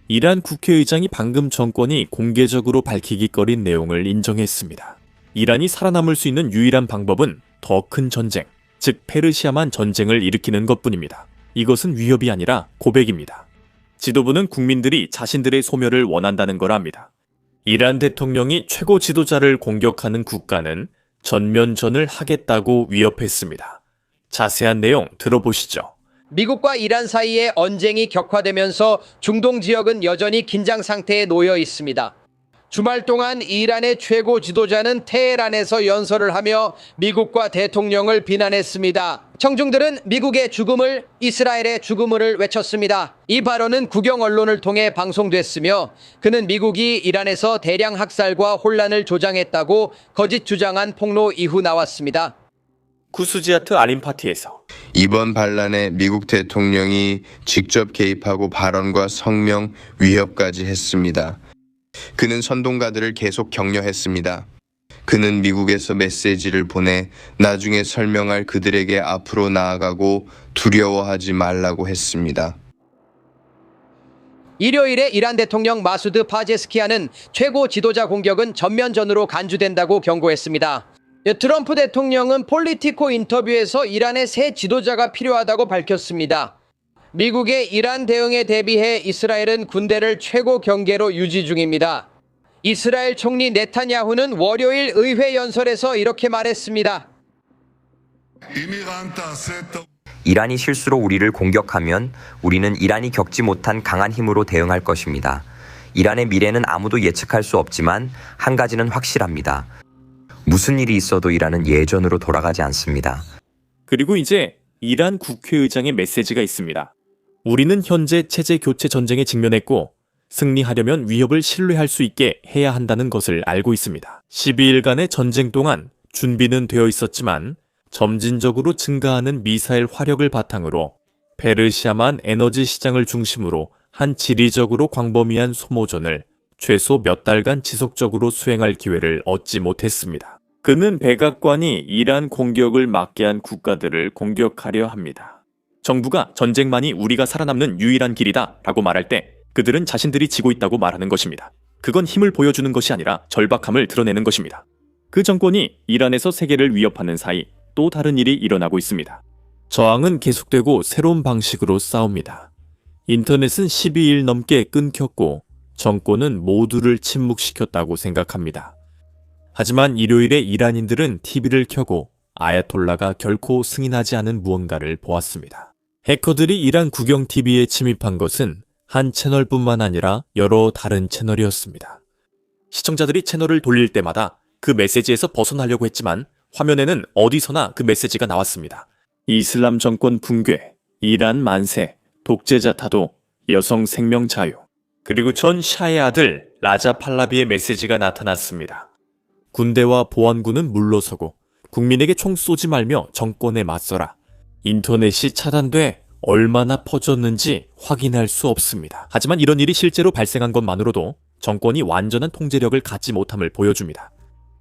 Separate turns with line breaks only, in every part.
이란 국회의장이 방금 정권이 공개적으로 밝히기거린 내용을 인정했습니다. 이란이 살아남을 수 있는 유일한 방법은 더 큰 전쟁, 즉 페르시아만 전쟁을 일으키는 것뿐입니다. 이것은 위협이 아니라 고백입니다. 지도부는 국민들이 자신들의 소멸을 원한다는 거랍니다. 이란 대통령이 최고 지도자를 공격하는 국가는 전면전을 하겠다고 위협했습니다. 자세한 내용 들어보시죠.
미국과 이란 사이의 언쟁이 격화되면서 중동 지역은 여전히 긴장 상태에 놓여 있습니다. 주말 동안 이란의 최고 지도자는 테헤란에서 연설을 하며 미국과 대통령을 비난했습니다. 청중들은 미국의 죽음을, 이스라엘의 죽음을 외쳤습니다. 이 발언은 국영 언론을 통해 방송됐으며 그는 미국이 이란에서 대량 학살과 혼란을 조장했다고 거짓 주장한 폭로 이후 나왔습니다.
쿠스지아트 알림 파티에서
이번 반란에 미국 대통령이 직접 개입하고 발언과 성명 위협까지 했습니다. 그는 선동가들을 계속 격려했습니다. 그는 미국에서 메시지를 보내 나중에 설명할 그들에게 앞으로 나아가고 두려워하지 말라고 했습니다.
일요일에 이란 대통령 마수드 파제스키안은 최고 지도자 공격은 전면전으로 간주된다고 경고했습니다. 트럼프 대통령은 폴리티코 인터뷰에서 이란의 새 지도자가 필요하다고 밝혔습니다. 미국의 이란 대응에 대비해 이스라엘은 군대를 최고 경계로 유지 중입니다. 이스라엘 총리 네타냐후는 월요일 의회 연설에서 이렇게 말했습니다.
이란이 실수로 우리를 공격하면 우리는 이란이 겪지 못한 강한 힘으로 대응할 것입니다. 이란의 미래는 아무도 예측할 수 없지만 한 가지는 확실합니다. 무슨 일이 있어도 이란은 예전으로 돌아가지 않습니다.
그리고 이제 이란 국회의장의 메시지가 있습니다. 우리는 현재 체제 교체 전쟁에 직면했고 승리하려면 위협을 신뢰할 수 있게 해야 한다는 것을 알고 있습니다. 12일간의 전쟁 동안 준비는 되어 있었지만 점진적으로 증가하는 미사일 화력을 바탕으로 페르시아만 에너지 시장을 중심으로 한 지리적으로 광범위한 소모전을 최소 몇 달간 지속적으로 수행할 기회를 얻지 못했습니다. 그는 백악관이 이란 공격을 막게 한 국가들을 공격하려 합니다. 정부가 전쟁만이 우리가 살아남는 유일한 길이다 라고 말할 때 그들은 자신들이 지고 있다고 말하는 것입니다. 그건 힘을 보여주는 것이 아니라 절박함을 드러내는 것입니다. 그 정권이 이란에서 세계를 위협하는 사이 또 다른 일이 일어나고 있습니다. 저항은 계속되고 새로운 방식으로 싸웁니다. 인터넷은 12일 넘게 끊겼고 정권은 모두를 침묵시켰다고 생각합니다. 하지만 일요일에 이란인들은 TV를 켜고 아야톨라가 결코 승인하지 않은 무언가를 보았습니다. 해커들이 이란 국영 TV에 침입한 것은 한 채널뿐만 아니라 여러 다른 채널이었습니다. 시청자들이 채널을 돌릴 때마다 그 메시지에서 벗어나려고 했지만 화면에는 어디서나 그 메시지가 나왔습니다. 이슬람 정권 붕괴, 이란 만세, 독재자 타도, 여성 생명 자유, 그리고 전 샤의 아들 라자 팔라비의 메시지가 나타났습니다. 군대와 보안군은 물러서고 국민에게 총 쏘지 말며 정권에 맞서라. 인터넷이 차단돼 얼마나 퍼졌는지 확인할 수 없습니다. 하지만 이런 일이 실제로 발생한 것만으로도 정권이 완전한 통제력을 갖지 못함을 보여줍니다.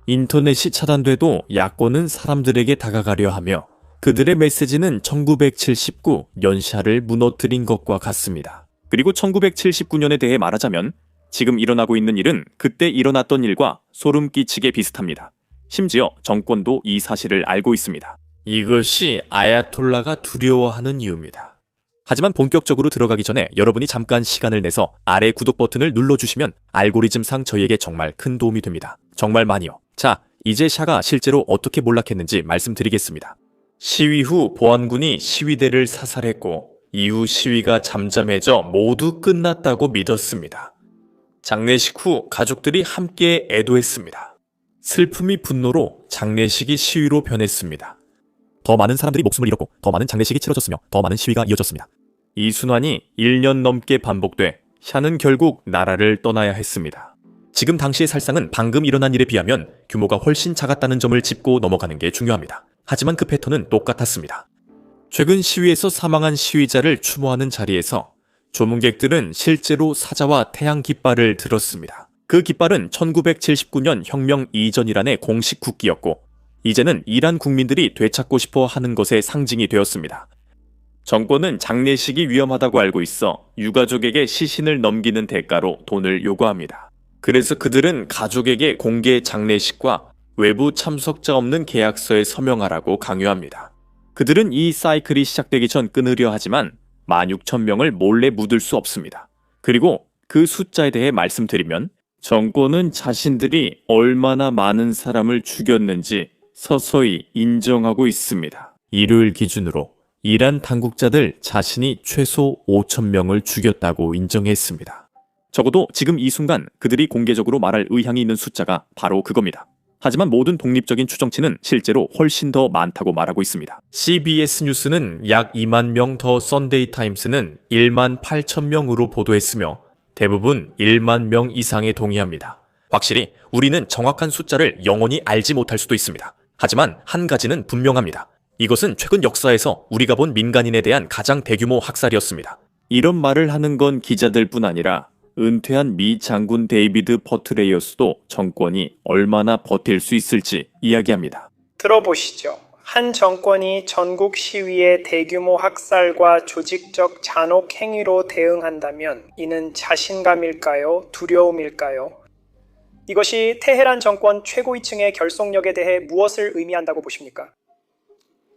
인터넷이 차단돼도 야권은 사람들에게 다가가려 하며 그들의 메시지는 1979 연샤를 무너뜨린 것과 같습니다. 그리고 1979년에 대해 말하자면 지금 일어나고 있는 일은 그때 일어났던 일과 소름 끼치게 비슷합니다. 심지어 정권도 이 사실을 알고 있습니다. 이것이 아야톨라가 두려워하는 이유입니다. 하지만 본격적으로 들어가기 전에 여러분이 잠깐 시간을 내서 아래 구독 버튼을 눌러주시면 알고리즘상 저희에게 정말 큰 도움이 됩니다. 정말 많이요. 자, 이제 샤가 실제로 어떻게 몰락했는지 말씀드리겠습니다. 시위 후 보안군이 시위대를 사살했고 이후 시위가 잠잠해져 모두 끝났다고 믿었습니다. 장례식 후 가족들이 함께 애도했습니다. 슬픔이 분노로 장례식이 시위로 변했습니다. 더 많은 사람들이 목숨을 잃었고 더 많은 장례식이 치러졌으며 더 많은 시위가 이어졌습니다. 이 순환이 1년 넘게 반복돼 샤는 결국 나라를 떠나야 했습니다. 지금 당시의 살상은 방금 일어난 일에 비하면 규모가 훨씬 작았다는 점을 짚고 넘어가는 게 중요합니다. 하지만 그 패턴은 똑같았습니다. 최근 시위에서 사망한 시위자를 추모하는 자리에서 조문객들은 실제로 사자와 태양 깃발을 들었습니다. 그 깃발은 1979년 혁명 이전 이란의 공식 국기였고 이제는 이란 국민들이 되찾고 싶어 하는 것의 상징이 되었습니다. 정권은 장례식이 위험하다고 알고 있어 유가족에게 시신을 넘기는 대가로 돈을 요구합니다. 그래서 그들은 가족에게 공개 장례식과 외부 참석자 없는 계약서에 서명하라고 강요합니다. 그들은 이 사이클이 시작되기 전 끊으려 하지만 16,000명을 몰래 묻을 수 없습니다. 그리고 그 숫자에 대해 말씀드리면 정권은 자신들이 얼마나 많은 사람을 죽였는지 서서히 인정하고 있습니다. 일요일 기준으로 이란 당국자들 자신이 최소 5,000명을 죽였다고 인정했습니다. 적어도 지금 이 순간 그들이 공개적으로 말할 의향이 있는 숫자가 바로 그겁니다. 하지만 모든 독립적인 추정치는 실제로 훨씬 더 많다고 말하고 있습니다. CBS 뉴스는 약 2만 명, 더 선데이 타임스는 1만 8천 명으로 보도했으며 대부분 1만 명 이상에 동의합니다. 확실히 우리는 정확한 숫자를 영원히 알지 못할 수도 있습니다. 하지만 한 가지는 분명합니다. 이것은 최근 역사에서 우리가 본 민간인에 대한 가장 대규모 학살이었습니다. 이런 말을 하는 건 기자들뿐 아니라 은퇴한 미 장군 데이비드 퍼트레이어스도 정권이 얼마나 버틸 수 있을지 이야기합니다.
들어보시죠. 한 정권이 전국 시위의 대규모 학살과 조직적 잔혹 행위로 대응한다면 이는 자신감일까요? 두려움일까요? 이것이 테헤란 정권 최고위층의 결속력에 대해 무엇을 의미한다고 보십니까?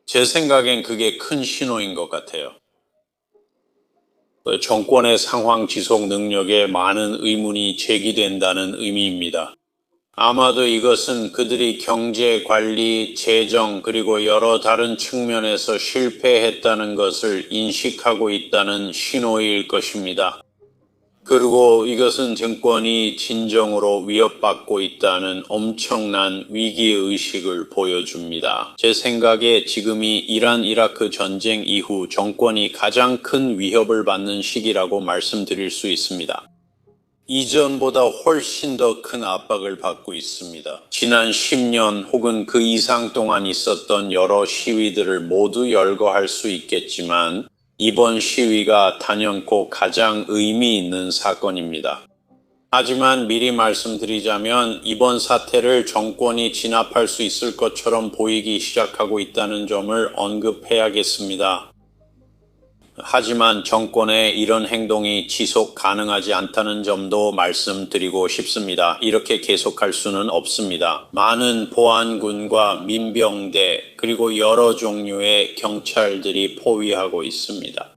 제 생각엔 그게 큰 신호인 것 같아요. 정권의 상황 지속 능력에 많은 의문이 제기된다는 의미입니다. 아마도 이것은 그들이 경제, 관리, 재정 그리고 여러 다른 측면에서 실패했다는 것을 인식하고 있다는 신호일 것입니다. 그리고 이것은 정권이 진정으로 위협받고 있다는 엄청난 위기의식을 보여줍니다. 제 생각에 지금이 이란 이라크 전쟁 이후 정권이 가장 큰 위협을 받는 시기라고 말씀드릴 수 있습니다. 이전보다 훨씬 더 큰 압박을 받고 있습니다. 지난 10년 혹은 그 이상 동안 있었던 여러 시위들을 모두 열거할 수 있겠지만 이번 시위가 단연코 가장 의미 있는 사건입니다. 하지만 미리 말씀드리자면 이번 사태를 정권이 진압할 수 있을 것처럼 보이기 시작하고 있다는 점을 언급해야겠습니다. 하지만 정권의 이런 행동이 지속 가능하지 않다는 점도 말씀드리고 싶습니다. 이렇게 계속할 수는 없습니다. 많은 보안군과 민병대 그리고 여러 종류의 경찰들이 포위하고 있습니다.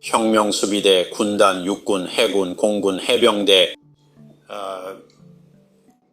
혁명수비대, 군단, 육군, 해군, 공군, 해병대,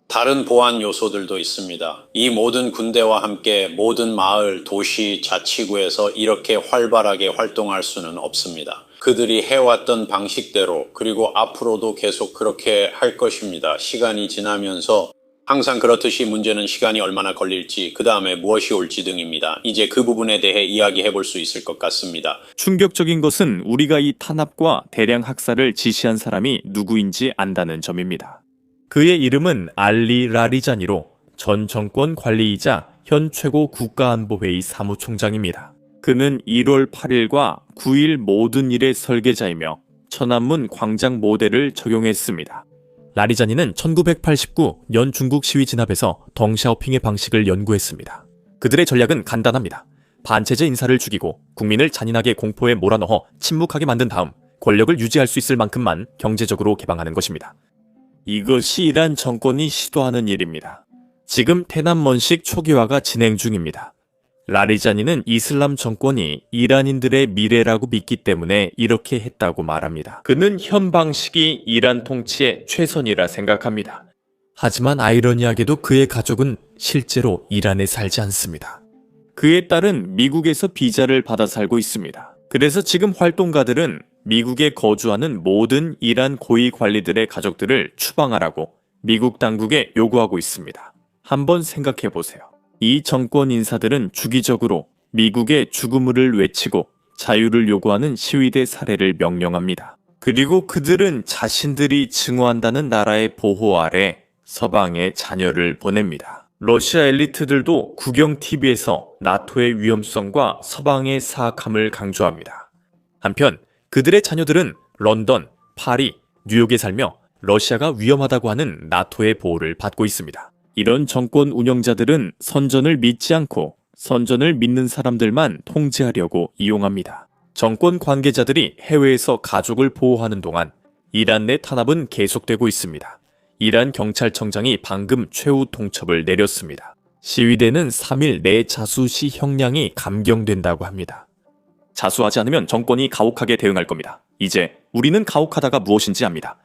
다른 보안 요소들도 있습니다. 이 모든 군대와 함께 모든 마을, 도시, 자치구에서 이렇게 활발하게 활동할 수는 없습니다. 그들이 해왔던 방식대로 그리고 앞으로도 계속 그렇게 할 것입니다. 시간이 지나면서 항상 그렇듯이 문제는 시간이 얼마나 걸릴지 그 다음에 무엇이 올지 등입니다. 이제 그 부분에 대해 이야기해 볼 수 있을 것 같습니다.
충격적인 것은 우리가 이 탄압과 대량 학살을 지시한 사람이 누구인지 안다는 점입니다. 그의 이름은 알리 라리자니로 전 정권 관리이자 현 최고 국가안보회의 사무총장입니다. 그는 1월 8일과 9일 모든 일의 설계자이며 천안문 광장 모델을 적용했습니다. 라리자니는 1989년 중국 시위 진압에서 덩샤오핑의 방식을 연구했습니다. 그들의 전략은 간단합니다. 반체제 인사를 죽이고 국민을 잔인하게 공포에 몰아넣어 침묵하게 만든 다음 권력을 유지할 수 있을 만큼만 경제적으로 개방하는 것입니다. 이것이 이란 정권이 시도하는 일입니다. 지금 테난먼식 초기화가 진행 중입니다. 라리자니는 이슬람 정권이 이란인들의 미래라고 믿기 때문에 이렇게 했다고 말합니다. 그는 현 방식이 이란 통치의 최선이라 생각합니다. 하지만 아이러니하게도 그의 가족은 실제로 이란에 살지 않습니다. 그의 딸은 미국에서 비자를 받아 살고 있습니다. 그래서 지금 활동가들은 미국에 거주하는 모든 이란 고위 관리들의 가족들을 추방하라고 미국 당국에 요구하고 있습니다. 한번 생각해 보세요. 이 정권 인사들은 주기적으로 미국의 죽음을 외치고 자유를 요구하는 시위대 살해를 명령합니다. 그리고 그들은 자신들이 증오한다는 나라의 보호 아래 서방에 자녀를 보냅니다. 러시아 엘리트들도 국영 TV에서 나토의 위험성과 서방의 사악함을 강조합니다. 한편 그들의 자녀들은 런던, 파리, 뉴욕에 살며 러시아가 위험하다고 하는 나토의 보호를 받고 있습니다. 이런 정권 운영자들은 선전을 믿지 않고 선전을 믿는 사람들만 통제하려고 이용합니다. 정권 관계자들이 해외에서 가족을 보호하는 동안 이란 내 탄압은 계속되고 있습니다. 이란 경찰청장이 방금 최후 통첩을 내렸습니다. 시위대는 3일 내 자수시 형량이 감경된다고 합니다. 자수하지 않으면 정권이 가혹하게 대응할 겁니다. 이제 우리는 가혹하다가 무엇인지 압니다.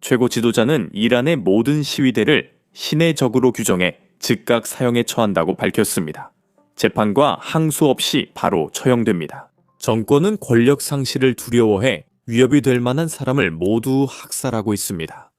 최고 지도자는 이란의 모든 시위대를 신의 적으로 규정해 즉각 사형에 처한다고 밝혔습니다. 재판과 항소 없이 바로 처형됩니다. 정권은 권력 상실을 두려워해 위협이 될 만한 사람을 모두 학살하고 있습니다.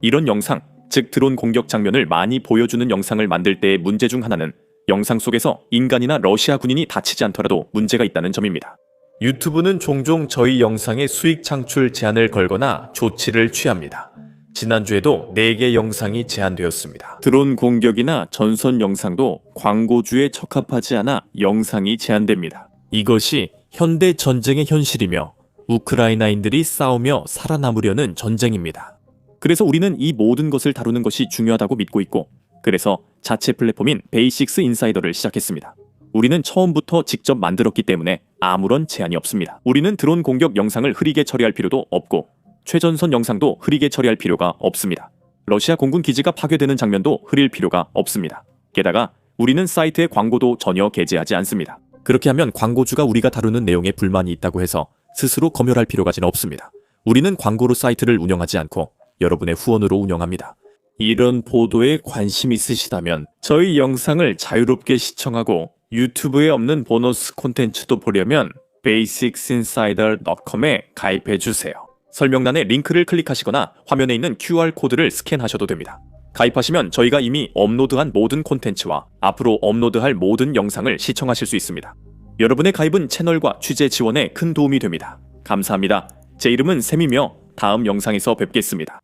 이런 영상, 즉 드론 공격 장면을 많이 보여주는 영상을 만들 때의 문제 중 하나는 영상 속에서 인간이나 러시아 군인이 다치지 않더라도 문제가 있다는 점입니다. 유튜브는 종종 저희 영상에 수익 창출 제한을 걸거나 조치를 취합니다. 지난주에도 4개 영상이 제한되었습니다. 드론 공격이나 전선 영상도 광고주에 적합하지 않아 영상이 제한됩니다. 이것이 현대 전쟁의 현실이며 우크라이나인들이 싸우며 살아남으려는 전쟁입니다. 그래서 우리는 이 모든 것을 다루는 것이 중요하다고 믿고 있고, 그래서 자체 플랫폼인 베이식스 인사이더를 시작했습니다. 우리는 처음부터 직접 만들었기 때문에 아무런 제한이 없습니다. 우리는 드론 공격 영상을 흐리게 처리할 필요도 없고 최전선 영상도 흐리게 처리할 필요가 없습니다. 러시아 공군 기지가 파괴되는 장면도 흐릴 필요가 없습니다. 게다가 우리는 사이트에 광고도 전혀 게재하지 않습니다. 그렇게 하면 광고주가 우리가 다루는 내용에 불만이 있다고 해서 스스로 검열할 필요까지는 없습니다. 우리는 광고로 사이트를 운영하지 않고 여러분의 후원으로 운영합니다. 이런 보도에 관심 있으시다면 저희 영상을 자유롭게 시청하고 유튜브에 없는 보너스 콘텐츠도 보려면 basicsinsider.com에 가입해주세요. 설명란에 링크를 클릭하시거나 화면에 있는 QR코드를 스캔하셔도 됩니다. 가입하시면 저희가 이미 업로드한 모든 콘텐츠와 앞으로 업로드할 모든 영상을 시청하실 수 있습니다. 여러분의 가입은 채널과 취재 지원에 큰 도움이 됩니다. 감사합니다. 제 이름은 샘이며 다음 영상에서 뵙겠습니다.